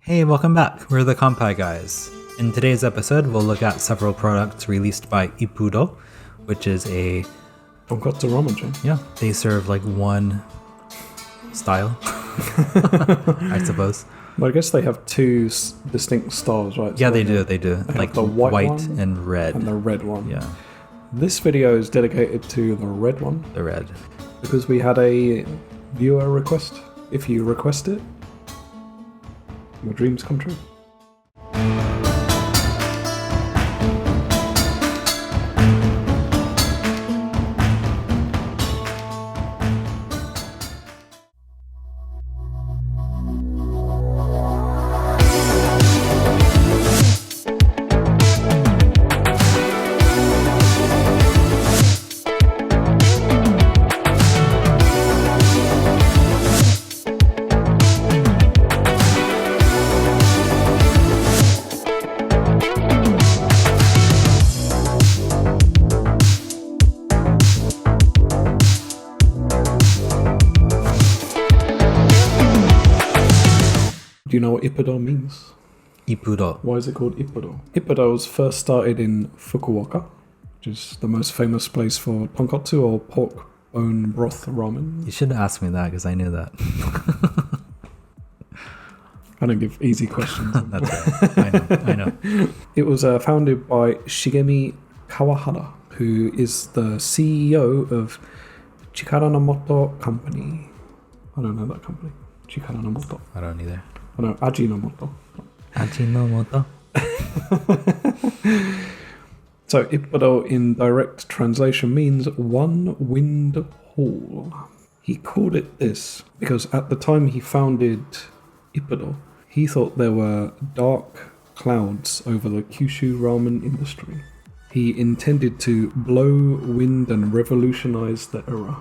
Hey, welcome back. We're the Kanpai guys. In today's episode, we'll look at several products released by Ippudo, which is a tonkatsu ramen chain. Yeah, they serve like one style, I suppose. Well, I guess they have two distinct styles, right? Yeah, so they do. They like the white and red. And the red one. Yeah. This video is dedicated to the red one. The red. Because we had a viewer request. If you request it, your dreams come true. Do you know what Ippudo means? Ippudo. Why is it called Ippudo? Ippudo was first started in Fukuoka, which is the most famous place for tonkatsu or pork bone broth ramen. You should have asked me that because I knew that. I don't give easy questions. That's right. I know. It was founded by Shigemi Kawahara, who is the CEO of Chikaranomoto Company. I don't know that company. Chikaranomoto. I don't either. I know Ajinomoto. Ajinomoto? So Ippudo in direct translation means one wind hall. He called it this because at the time he founded Ippudo, he thought there were dark clouds over the Kyushu ramen industry. He intended to blow wind and revolutionize the era.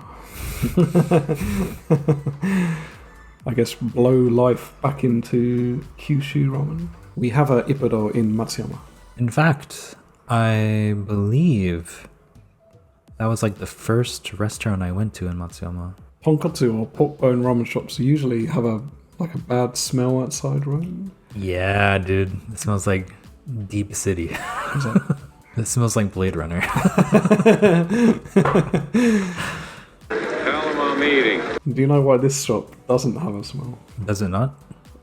I guess blow life back into Kyushu ramen. We have a Ippudo in Matsuyama. In fact, I believe that was like the first restaurant I went to in Matsuyama. Tonkatsu or pork bone ramen shops usually have a bad smell outside, right? Yeah, dude. It smells like Deep City. It smells like Blade Runner. I'm eating. Do you know why this shop doesn't have a smell? Does it not?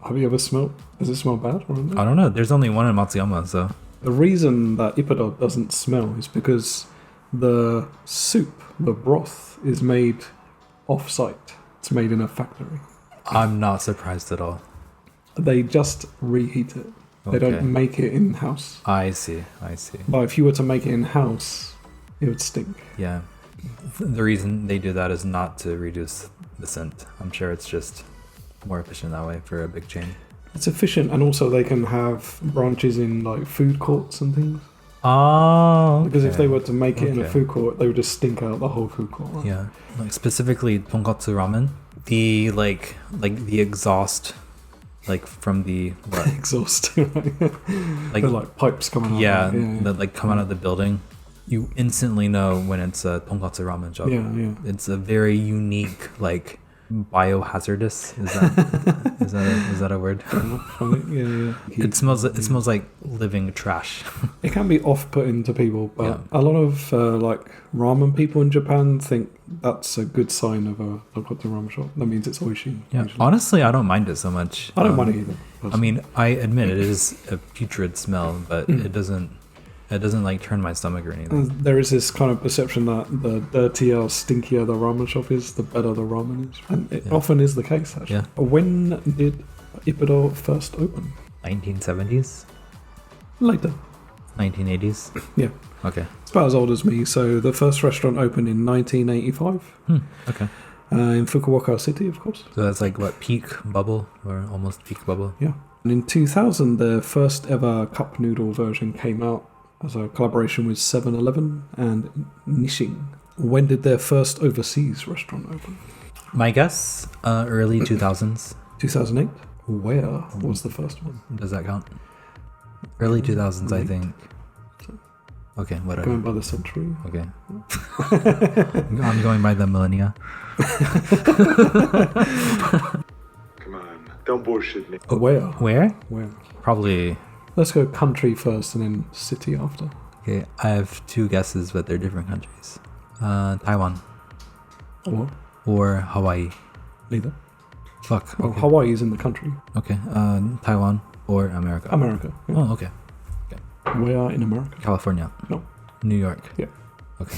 Have you ever smelled? Does it smell bad? I don't know. There's only one in Matsuyama, so. The reason that Ippudo doesn't smell is because the soup, the broth, is made off-site. It's made in a factory. I'm not surprised at all. They just reheat it. They don't make it in-house. I see. But if you were to make it in-house, it would stink. Yeah. The reason they do that is not to reduce the scent. I'm sure it's just more efficient that way for a big chain. It's efficient, and also they can have branches in like food courts and things. Oh, okay. Because if they were to make it in a food court, they would just stink out the whole food court. Right? Yeah, like specifically tonkatsu ramen, the like the exhaust, like from the what? Exhaust, right? Like they're like pipes coming out. Yeah, that like come out of the building. You instantly know when it's a tonkatsu ramen shop. Yeah. It's a very unique, like biohazardous. Is that a word? Yeah. It smells like living trash. It can be off-putting to people, but a lot of like ramen people in Japan think that's a good sign of a tonkatsu ramen shop. That means it's oishi. Yeah. Usually. Honestly, I don't mind it so much. I don't mind it either. Personally. I mean, I admit it is a putrid smell, but it doesn't like turn my stomach or anything. There is this kind of perception that the dirtier, stinkier the ramen shop is, the better the ramen is. And it often is the case, actually. Yeah. When did Ippudo first open? 1970s? Later. 1980s? Yeah. Okay. It's about as old as me. So the first restaurant opened in 1985. Okay. In Fukuoka City, of course. So that's like what, peak bubble or almost peak bubble? Yeah. And in 2000, the first ever cup noodle version came out as a collaboration with 7-Eleven and Nissin. When did their first overseas restaurant open? My guess, early 2000s. 2008? Where was the first one? Does that count? Early 2000s, I think. Okay, whatever. Going by the century. Okay. I'm going by the millennia. Come on. Don't bullshit me. Where? Where? Where? Probably. Let's go country first and then city after. Okay, I have 2 guesses, but they're different countries. Taiwan Or or Hawaii. neither. Fuck. Well, Okay. Hawaii is in the country. Okay. Taiwan or America. America. Yeah. Oh, okay. Where in America? California. No. New York. Yeah. Okay.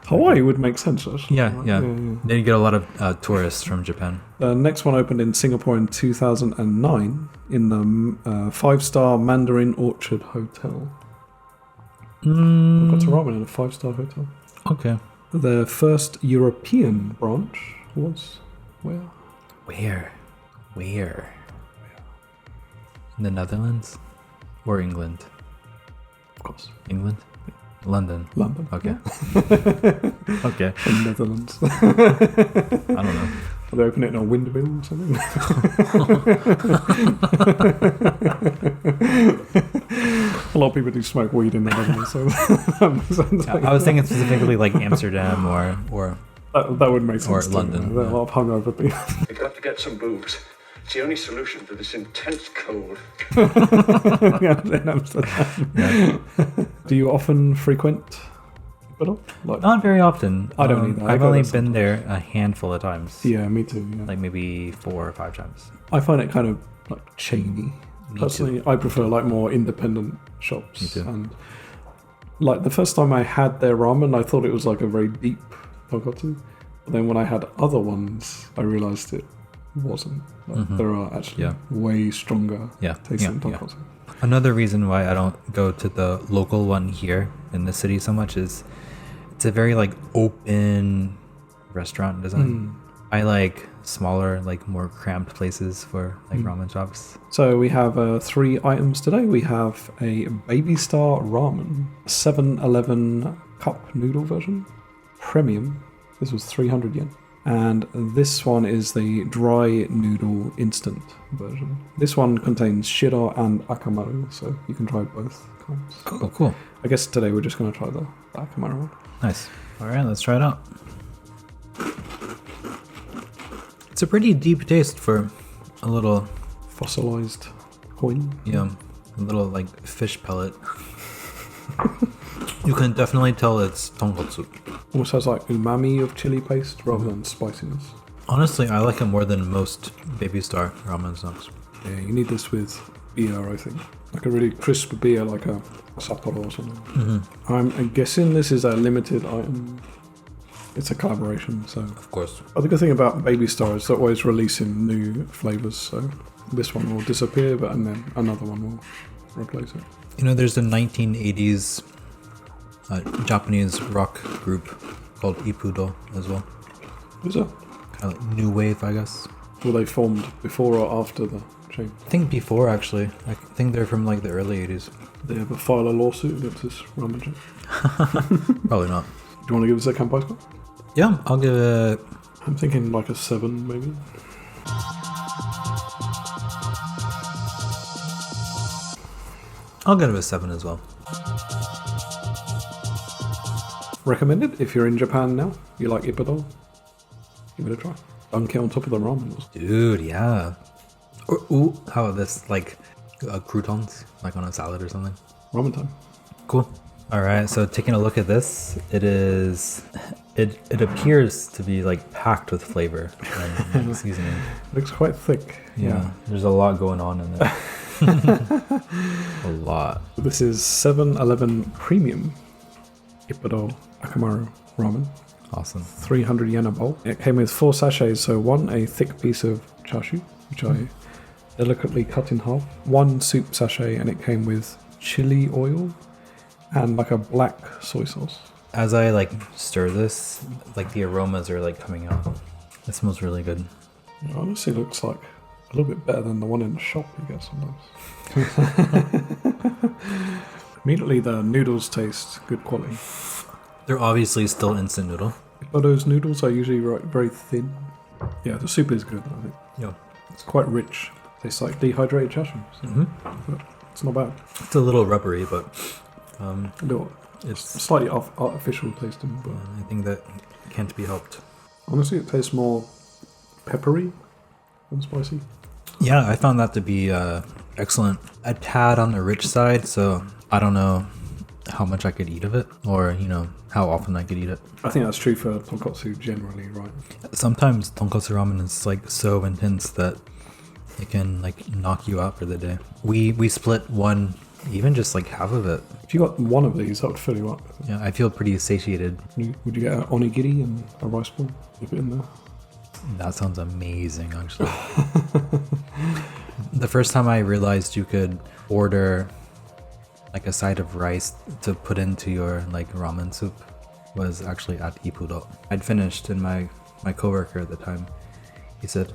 Hawaii would make sense, actually. Yeah. Then you get a lot of tourists from Japan. The next one opened in Singapore in 2009 in the 5-star Mandarin Orchard Hotel. I've got to ramen in a 5-star hotel. Okay. Their first European branch was where? Where? In the Netherlands or England? Of course. England? London. London. Okay. Okay. The Netherlands. I don't know. Are they opening it in a windmill or something? A lot of people do smoke weed in the Netherlands, so that makes sense. I was thinking specifically like Amsterdam or That would make sense. Or too, London, There are a yeah. lot of hungover people. You've got to get some booze. It's the only solution to this intense cold. Yeah, in Amsterdam. Do you often frequent Ippudo? Like, not very often. I don't either. I I've go only there been there a handful of times. yeah, me too. Yeah. Like maybe 4 or 5 times. I find it kind of like chainy. Me Personally, I prefer like more independent shops. Me too. And like the first time I had their ramen, I thought it was like a very deep tonkotsu. But then when I had other ones, I realized it wasn't. Like, there are actually Yeah. way stronger Yeah. tasting yeah. tonkotsu. Another reason why I don't go to the local one here in the city so much is it's a very like open restaurant design. I like smaller, like more cramped places for like ramen shops. So we have 3 items today. We have a Baby Star Ramen, 7-Eleven cup noodle version, premium. This was 300 yen. And this one is the dry noodle instant version. This one contains shiro and akamaru, so you can try both kinds. Cool. I guess today we're just going to try the akamaru one. Nice. All right, let's try it out. It's a pretty deep taste for a little, Fossilized coin. a little like fish pellet. You can definitely tell it's tonkotsu. Almost has like umami of chili paste rather than spiciness. Honestly, I like it more than most Baby Star ramen snacks. Yeah, you need this with beer, I think. Like a really crisp beer, like a Sapporo or something. I'm guessing this is a limited item. It's a collaboration, so. Of course. But the good thing about Baby Star is they're always releasing new flavors, so this one will disappear, but and then another one will replace it. You know, there's a 1980s Japanese rock group called Ippudo as well. Is that? Kind of like new wave, I guess. Were they formed before or after the change? I think before, actually. I think they're from like the early 80s. Did they ever file a lawsuit against this ramen chain? Probably not. Do you want to give us a Kanpai score? Yeah, I'll give it. I'm thinking like a 7, maybe. I'll give it a 7 as well. Recommended if you're in Japan now. You like Ippudo? Give it a try. Dunk it on top of the ramen. Dude, yeah. Ooh, how about this? Like croutons, like on a salad or something. Ramen time. Cool. All right, so taking a look at this, it appears to be like packed with flavor and seasoning. Looks quite thick. Yeah, there's a lot going on in it. A lot. This is 7-Eleven Premium Ippudo Akamaru Ramen. Awesome. 300 yen a bowl. It came with 4 sachets, so 1 a thick piece of chashu, which I delicately cut in half. 1 soup sachet, and it came with chili oil and like a black soy sauce. As I like stir this, like the aromas are like coming out. It smells really good. It honestly looks like a little bit better than the one in the shop you get sometimes. Immediately the noodles taste good quality. They're obviously still instant noodle. Ippudo's noodles are usually very thin. Yeah, the soup is good, I think. Yeah. It's quite rich. Tastes like dehydrated chashu. So it's not bad. It's a little rubbery, but A little, it's slightly artificial tasting, but I think that can't be helped. honestly it tastes more peppery and spicy. Yeah, I found that to be excellent. A tad on the rich side, so I don't know how much I could eat of it, or how often I could eat it. I think that's true for tonkotsu generally, right? Sometimes tonkotsu ramen is like so intense that it can like knock you out for the day. We split one, even just like half of it. If you got one of these, that would fill you up. Yeah, I feel pretty satiated. Would you get an onigiri and a rice ball? Dip it in there. That sounds amazing, actually. The first time I realized you could order like a side of rice to put into your like ramen soup was actually at Ippudo. I'd finished, and my coworker at the time, he said,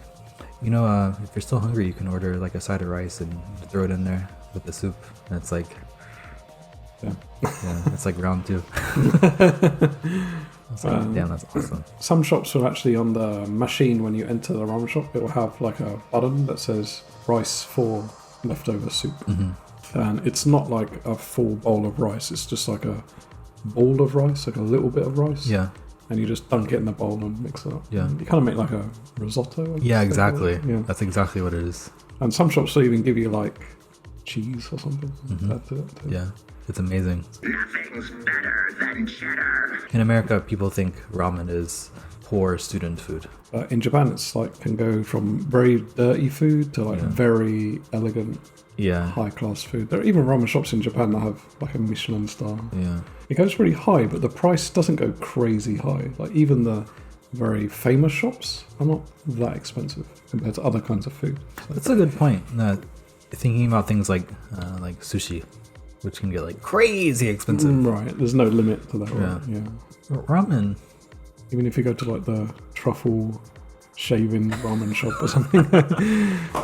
if you're still hungry, you can order like a side of rice and throw it in there with the soup. And it's like, yeah, it's like round two. I was like, damn, that's awesome. Some shops will actually, on the machine when you enter the ramen shop, it will have like a button that says rice for leftover soup. And it's not like a full bowl of rice, it's just like a bowl of rice, like a little bit of rice. Yeah. And you just dunk it in the bowl and mix it up. Yeah. You kind of make like a risotto. Yeah, exactly. Yeah. That's exactly what it is. And some shops will even give you like cheese or something. Add to it too. Yeah, it's amazing. Nothing's better than cheddar. In America, people think ramen is poor student food. In Japan, it's like can go from very dirty food to like very elegant, Yeah. high class food. There are even ramen shops in Japan that have like a Michelin star. Yeah. It goes really high, but the price doesn't go crazy high. Like even the very famous shops are not that expensive compared to other kinds of food. So, That's a good point. Thinking about things like sushi, which can get like crazy expensive. right, there's no limit to that. Right? Yeah. Ramen. Even if you go to like the truffle shaving ramen shop or something,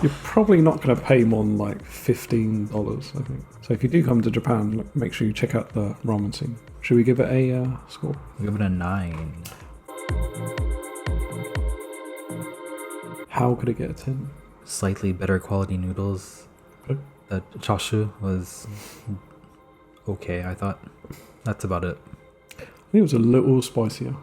you're probably not going to pay more than like $15, I think. So if you do come to Japan, make sure you check out the ramen scene. Should we give it a score? Give it a 9. How could it get a 10? Slightly better quality noodles. Okay. The chashu was okay, I thought. That's about it. I think it was a little spicier.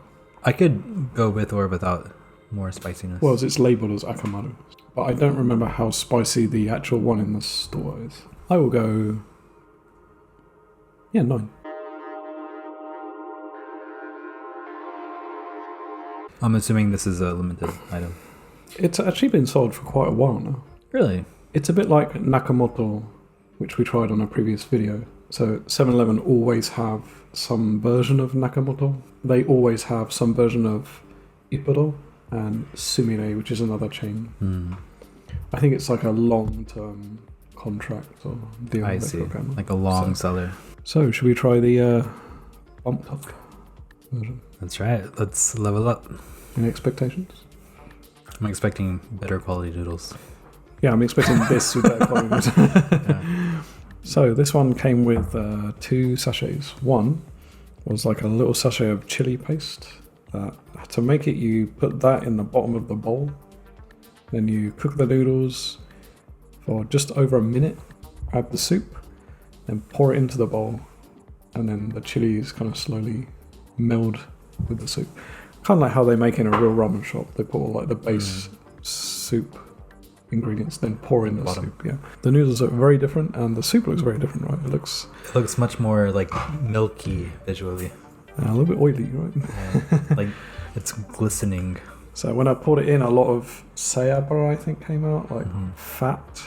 I could go with or without more spiciness. Well, it's labelled as Akamaru, but I don't remember how spicy the actual one in the store is. I will go... 9. I'm assuming this is a limited item. It's actually been sold for quite a while now. Really? It's a bit like Nakamoto, which we tried on a previous video. So 7-Eleven always have some version of Nakamoto. They always have some version of Ippudo and Sumire, which is another chain. I think it's like a long-term contract or deal. I see. Like a long seller. So should we try the bump tuck version? That's right. Let's level up. Any expectations? I'm expecting better quality noodles. Yeah, I'm expecting this with better quality. So this one came with 2 sachets. One was like a little sachet of chili paste. To make it, you put that in the bottom of the bowl. Then you cook the noodles for just over a minute. Add the soup, then pour it into the bowl, and then the chilies kind of slowly meld with the soup. Kind of like how they make in a real ramen shop. They put all like the base soup ingredients, then pour in the soup. Yeah, the noodles look very different, and the soup looks very different, right? It looks much more like milky visually. a little bit oily, right? Like it's glistening. So when I poured it in, a lot of sayaba, I think, came out, like fat.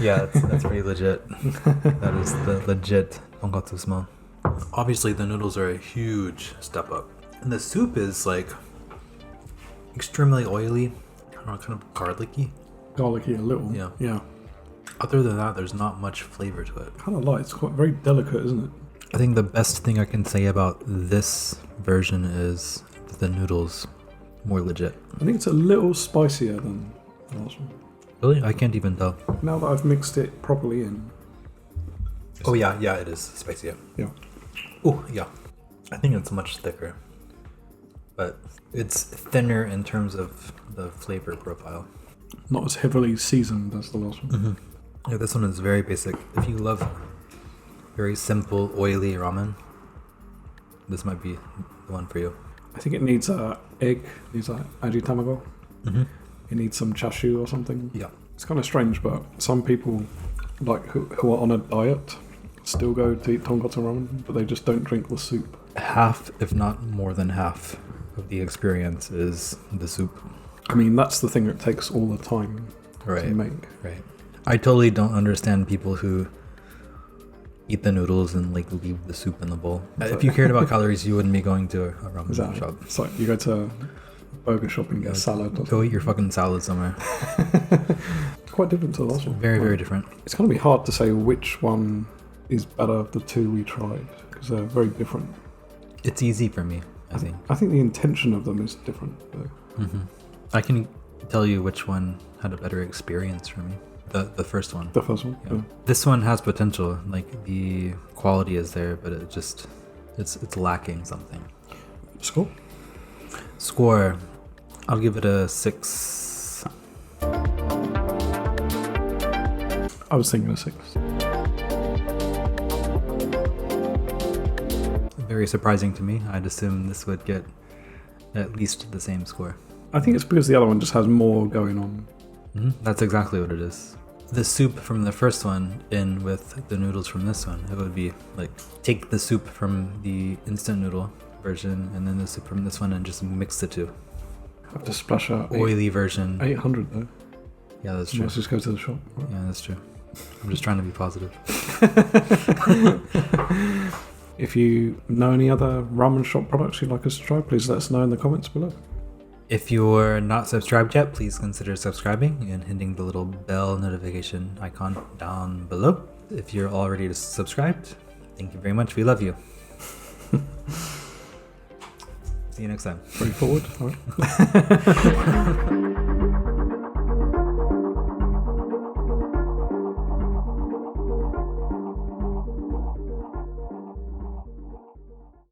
Yeah, that's pretty legit. That is the legit tonkatsu smell. Obviously, the noodles are a huge step up, and the soup is like extremely oily, kind of garlicky. Garlicky a little. Yeah. Other than that, there's not much flavor to it. Kind of light. It's quite very delicate, isn't it? I think the best thing I can say about this version is the noodles more legit. I think it's a little spicier than the last one. Really? I can't even tell. Now that I've mixed it properly in. Oh yeah, it is spicy. Yeah. Oh yeah. I think it's much thicker, but it's thinner in terms of the flavor profile. Not as heavily seasoned as the last one. Yeah, this one is very basic. If you love very simple, oily ramen, this might be the one for you. I think it needs egg, needs aji tamago. You need some chashu or something. Yeah. It's kind of strange, but some people, like who are on a diet, still go to eat tonkotsu ramen, but they just don't drink the soup. Half, if not more than half, of the experience is the soup. I mean, that's the thing that takes all the time Right. to make. Right. I totally don't understand people who eat the noodles and like leave the soup in the bowl. If you cared about calories, you wouldn't be going to a ramen shop. It's like you go to a burger shop and get a salad. Go eat your fucking salad somewhere. It's quite different to the last one. Very, very different. It's going to be hard to say which one is better of the two we tried, because they're very different. It's easy for me, I think. I think the intention of them is different, though. I can tell you which one had a better experience for me. The first one. The first one? Yeah. This one has potential. Like, the quality is there, but it's lacking something. Score. I'll give it a 6. I was thinking a 6. Very surprising to me. I'd assume this would get at least the same score. I think it's because the other one just has more going on. That's exactly what it is. The soup from the first one in with the noodles from this one, it would be like take the soup from the instant noodle version and then the soup from this one and just mix the two. Have to splash out Oily version. 800 though. Yeah, that's true. Let's just go to the shop. Right? Yeah, that's true. I'm just trying to be positive. If you know any other ramen shop products you'd like us to try, please let us know in the comments below. If you're not subscribed yet, please consider subscribing and hitting the little bell notification icon down below. If you're already subscribed, thank you very much. We love you. See you next time. Straightforward. All right.